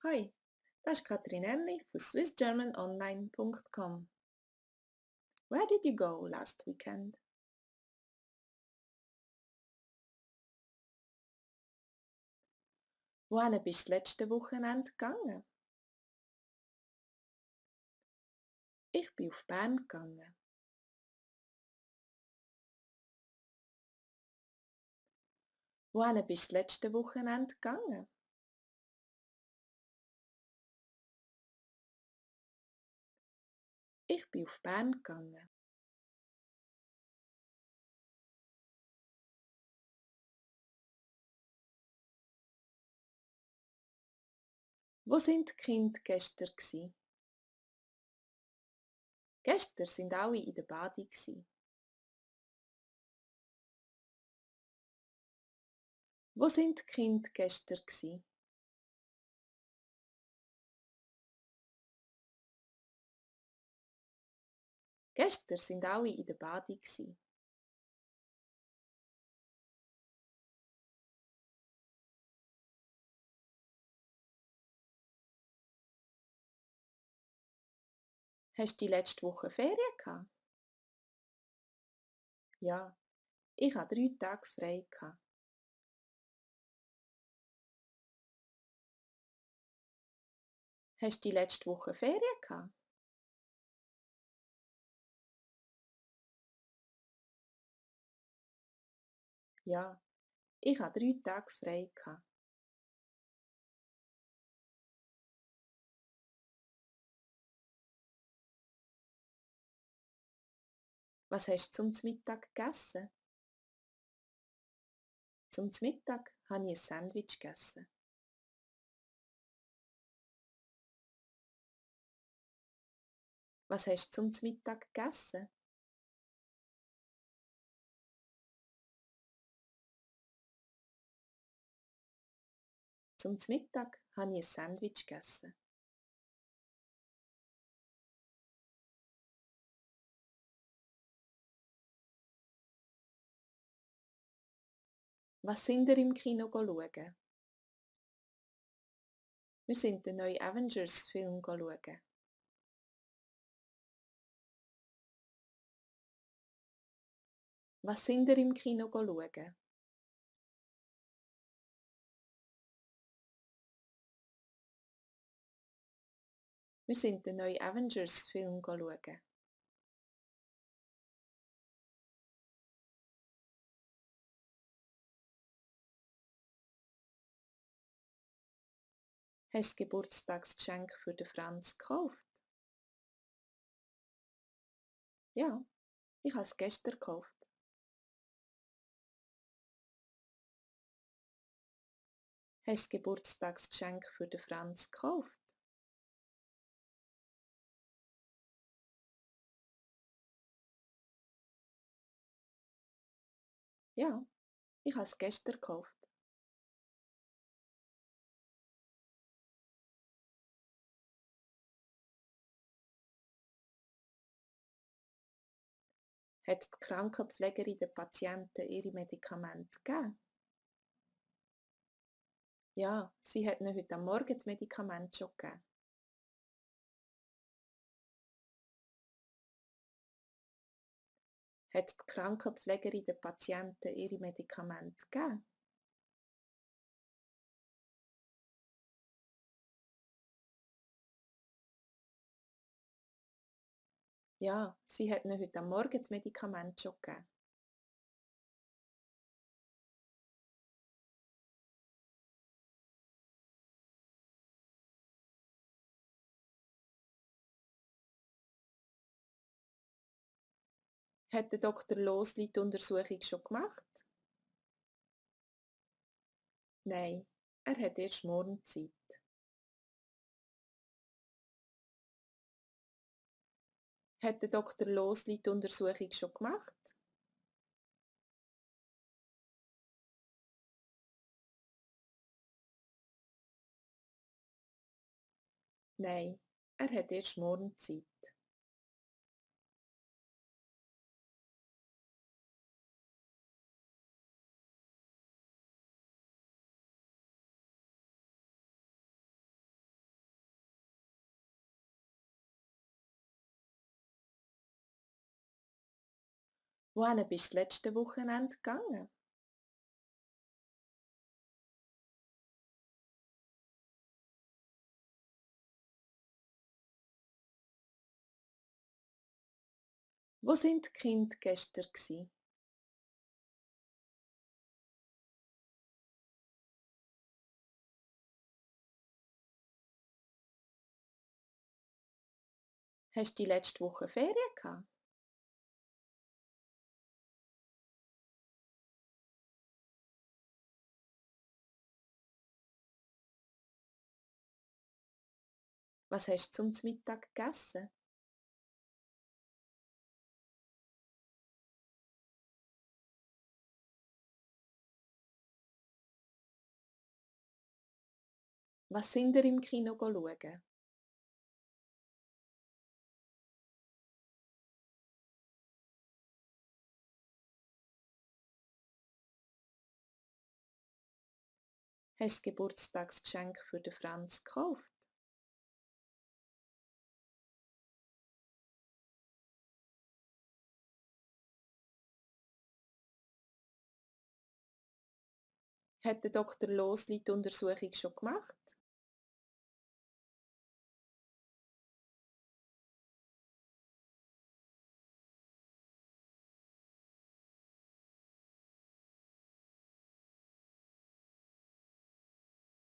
Hi, das ist Katrin Erli von swissgermanonline.com. Where did you go last weekend? Wohin bist du letzte Wochenende gegangen? Ich bin auf Bern gegangen. Wohin bist du letzte Wochenende gegangen? Ich bin auf Bern gegangen. Wo sind die Kinder gestern gsi? Gestern sind alle in der Badi gsi. Wo sind die Kinder gestern gsi? Gestern sind alle in der Badi gsi. Hast du die letzte Woche Ferien gehabt? Ja, ich hatte 3 Tage frei gehabt. Hast du die letzte Woche Ferien gehabt? Ja, ich hatte 3 Tage frei gehabt. Was hast du zum Mittag gegessen? Zum Mittag habe ich ein Sandwich gegessen. Was hast du zum Mittag gegessen? Zum Mittag habe ich ein Sandwich gegessen. Was sind ihr im Kino schauen? Wir sind den neuen Avengers-Film schauen. Was sind ihr im Kino schauen? Wir sind den neuen Avengers-Film schauen. Hast du das Geburtstagsgeschenk für den Franz gekauft? Ja, ich habe es gestern gekauft. Hast du das Geburtstagsgeschenk für den Franz gekauft? Ja, ich habe es gestern gekauft. Hat die Krankenpflegerin den Patienten ihre Medikamente gegeben? Ja, sie hat ihnen heute Morgen das Medikament schon gegeben. Hat die Krankenpflegerin den Patienten ihre Medikamente gegeben? Ja, sie hat ihnen heute Morgen das Medikament schon gegeben. Hat der Dr. Losli die Untersuchung schon gemacht? Nein, er hat erst morgen Zeit. Hat der Dr. Losli die Untersuchung schon gemacht? Nein, er hat erst morgen Zeit. Wohin bist du das letzte Wochenende gegangen? Wo sind die Kinder gestern gsi? Hast du die letzte Woche Ferien gehabt? Was hast du zum Mittag gegessen? Was sind ihr im Kino schauen? Hast du das Geburtstagsgeschenk für den Franz gekauft? Hat der Doktor Losli die Untersuchung schon gemacht?